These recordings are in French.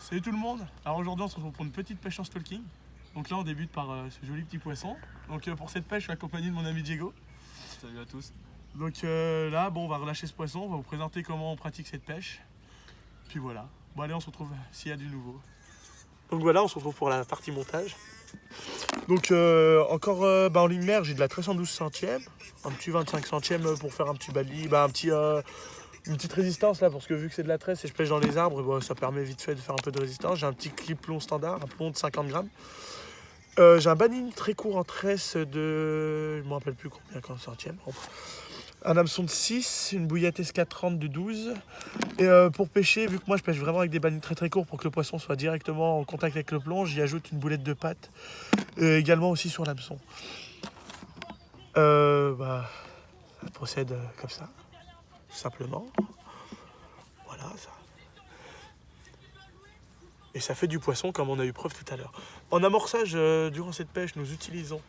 Salut tout le monde. Alors aujourd'hui on se retrouve pour une petite pêche en stalking. Donc là on débute par ce joli petit poisson. Donc pour cette pêche je suis accompagné de mon ami Diego. Salut à tous. Donc là bon on va relâcher ce poisson, on va vous présenter comment on pratique cette pêche. Puis voilà. Bon allez on se retrouve s'il y a du nouveau. Donc voilà on se retrouve pour la partie montage. Donc encore en ligne mère j'ai de la 312 centièmes. Un petit 25 centièmes pour faire un petit badly, une petite résistance là parce que vu que c'est de la tresse et je pêche dans les arbres, bah, ça permet vite fait de faire un peu de résistance. J'ai un petit clip plomb standard, un plomb de 50 grammes. J'ai un banning très court en tresse de... je ne me rappelle plus combien quand centième. Un hameçon de 6, une bouillette SK30 de 12. Et pour pêcher, vu que moi je pêche vraiment avec des bannings très très courts pour que le poisson soit directement en contact avec le plomb, j'y ajoute une boulette de pâte. Également aussi sur l'hameçon. Ça procède comme ça, tout simplement. Voilà ça. Et ça fait du poisson comme on a eu preuve tout à l'heure. En amorçage, durant cette pêche, nous utilisons...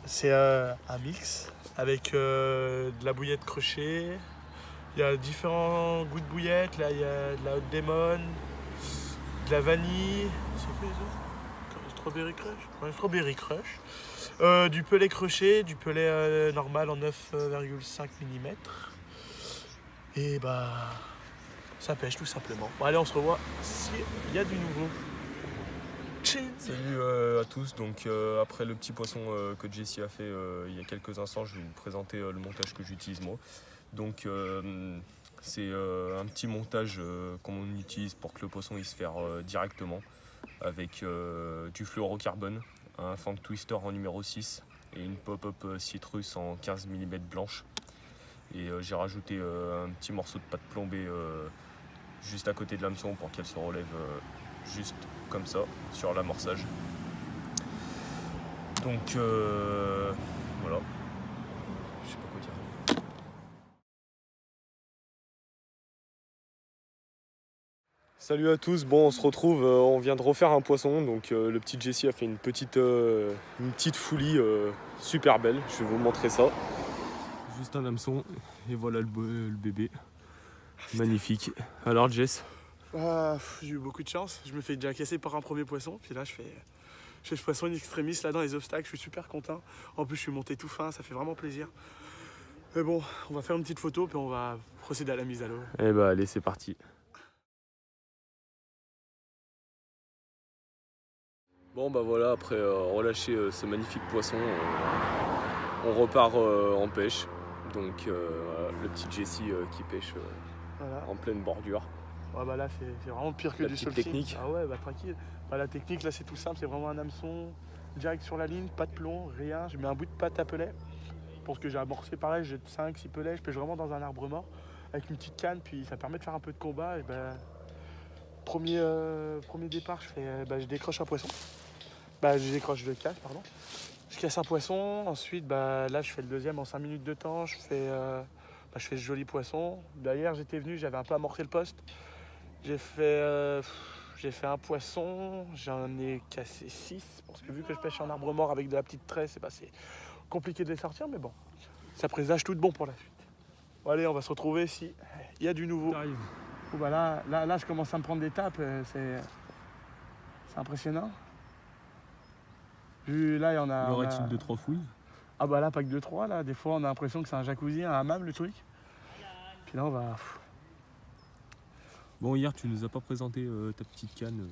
C'est un mix avec de la bouillette crochet. Il y a différents goûts de bouillette. Là, il y a de la Hot Demon, de la vanille. C'est quoi les autres? Strawberry Crush. Ouais, Strawberry Crush. Du pellet crochet, du pellet normal en 9,5 mm. Et bah... ça pêche tout simplement. Bon allez on se revoit s'il y a du nouveau. Salut à tous. Donc après le petit poisson que Jessie a fait il y a quelques instants, je vais vous présenter le montage que j'utilise moi. Donc c'est un petit montage qu'on utilise pour que le poisson il se faire directement avec du fluorocarbone, un fang twister en numéro 6 et une pop-up citrus en 15 mm blanche. Et j'ai rajouté un petit morceau de pâte plombée juste à côté de l'hameçon pour qu'elle se relève juste comme ça sur l'amorçage. Donc voilà, je sais pas quoi dire. Salut à tous, bon on se retrouve, on vient de refaire un poisson, donc le petit Jessie a fait une petite foulie super belle, je vais vous montrer ça. Juste un hameçon et voilà le bébé, magnifique. Alors Jess? J'ai eu beaucoup de chance, je me fais déjà casser par un premier poisson, puis là je fais ce poisson in extremis là dans les obstacles, je suis super content. En plus je suis monté tout fin, ça fait vraiment plaisir. Mais bon, on va faire une petite photo puis on va procéder à la mise à l'eau. Eh bah allez c'est parti. Bon bah voilà, après relâcher ce magnifique poisson, on repart en pêche. Donc voilà, le petit Jessie qui pêche Voilà. en pleine bordure. Ouais, bah là c'est vraiment pire que La du petite stalking. technique. Ah ouais bah tranquille. Bah, la technique là c'est tout simple, c'est vraiment un hameçon direct sur la ligne, pas de plomb, rien. Je mets un bout de pâte à pellet. Pour ce que j'ai amorcé pareil, j'ai 5-6 pellets, je pêche vraiment dans un arbre mort avec une petite canne, puis ça permet de faire un peu de combat. Et bah, premier départ, je décroche un poisson. Je le casse, pardon. Je casse un poisson, ensuite là je fais le deuxième en 5 minutes de temps, je fais ce joli poisson. Derrière j'étais venu, j'avais un peu amorcé le poste. J'ai fait un poisson, j'en ai cassé 6, parce que vu que je pêche en arbre mort avec de la petite tresse, c'est compliqué de les sortir, mais bon, ça présage tout de bon pour la suite. Bon, allez, on va se retrouver si il y a du nouveau. Oh, bah là, je commence à me prendre des tapes, c'est impressionnant. Là, il y en a. Y aurait-il 2-3 fouilles? Ah bah là, pas que 2-3, là. Des fois, on a l'impression que c'est un jacuzzi, un hammam, le truc. Puis là, on va... Bon, hier tu nous as pas présenté ta petite canne,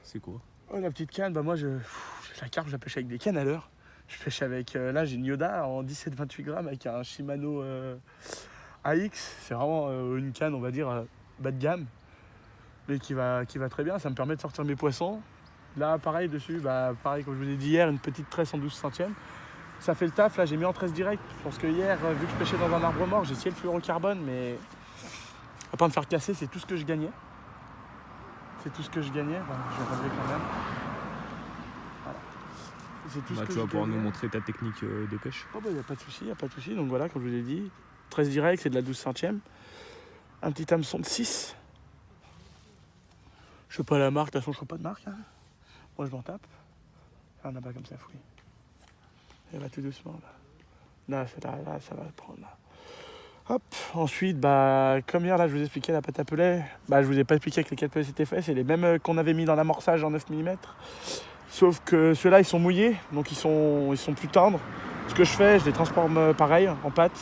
c'est quoi? Oh, la petite canne, bah moi, la carpe, je la pêche avec des cannes à l'heure. Je pêche avec... là, j'ai une Yoda en 17-28 grammes avec un Shimano AX. C'est vraiment une canne, on va dire, bas de gamme. Mais qui va très bien. Ça me permet de sortir mes poissons. Là, pareil dessus, pareil comme je vous ai dit hier, une petite tresse en 12 centièmes. Ça fait le taf, là j'ai mis en tresse direct. Parce que hier, vu que je pêchais dans un arbre mort, j'ai essayé le fluorocarbone, mais à pas me faire casser, c'est tout ce que je gagnais. C'est tout ce que je gagnais. Enfin, je vais relever quand même. Voilà. C'est tout ce que Tu je vas pouvoir gagnais. nous montrer ta technique de pêche. Oh bah y a pas de souci. Donc voilà, comme je vous l'ai dit, tresse direct, c'est de la 12 centièmes. Un petit hameçon de 6. Je sais pas la marque, de toute façon je sais pas de marque. Hein. Moi je m'en tape. Un abat comme ça, fouille. Elle va tout doucement là. Là, ça va prendre là. Hop, ensuite, comme hier, là, je vous expliquais la pâte à pellet. Je vous ai pas expliqué que les 4 pelets c'était fait. C'est les mêmes qu'on avait mis dans l'amorçage en 9 mm. Sauf que ceux-là, ils sont mouillés, donc ils sont plus tendres. Ce que je fais, je les transforme pareil, en pâte.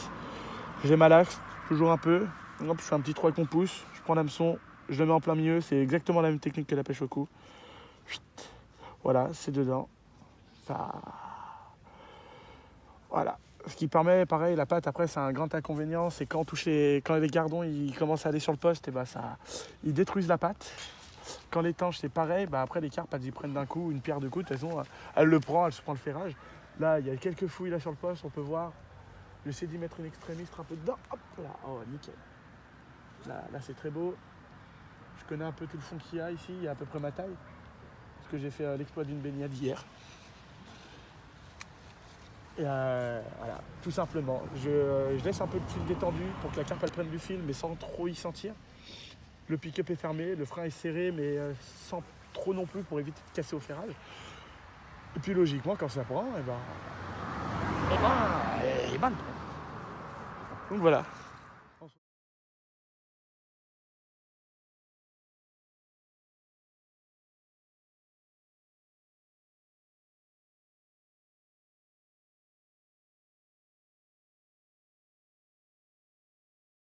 Je les malaxe, toujours un peu. Hop, je fais un petit 3 qu'on pousse. Je prends l'hameçon, je le mets en plein milieu. C'est exactement la même technique que la pêche au cou. Voilà, c'est dedans. Ça... Voilà. Ce qui permet, pareil, la pâte, après, c'est un grand inconvénient, c'est quand les gardons ils commencent à aller sur le poste, et ils détruisent la pâte. Quand les tanches, c'est pareil, après, les carpes, elles y prennent d'un coup, une pierre de coups, de toute façon, elle se prend le ferrage. Là, il y a quelques fouilles là sur le poste, on peut voir. J'essaie d'y mettre une extrémiste un peu dedans. Hop là, oh, nickel. Là c'est très beau. Je connais un peu tout le fond qu'il y a ici, il y a à peu près ma taille. Parce que j'ai fait l'exploit d'une baignade hier. Et voilà, tout simplement. Je laisse un peu de fil détendu pour que la carpe elle prenne du fil, mais sans trop y sentir. Le pick-up est fermé, le frein est serré, mais sans trop non plus pour éviter de casser au ferrage. Et puis logiquement, quand ça prend, et ben, donc voilà.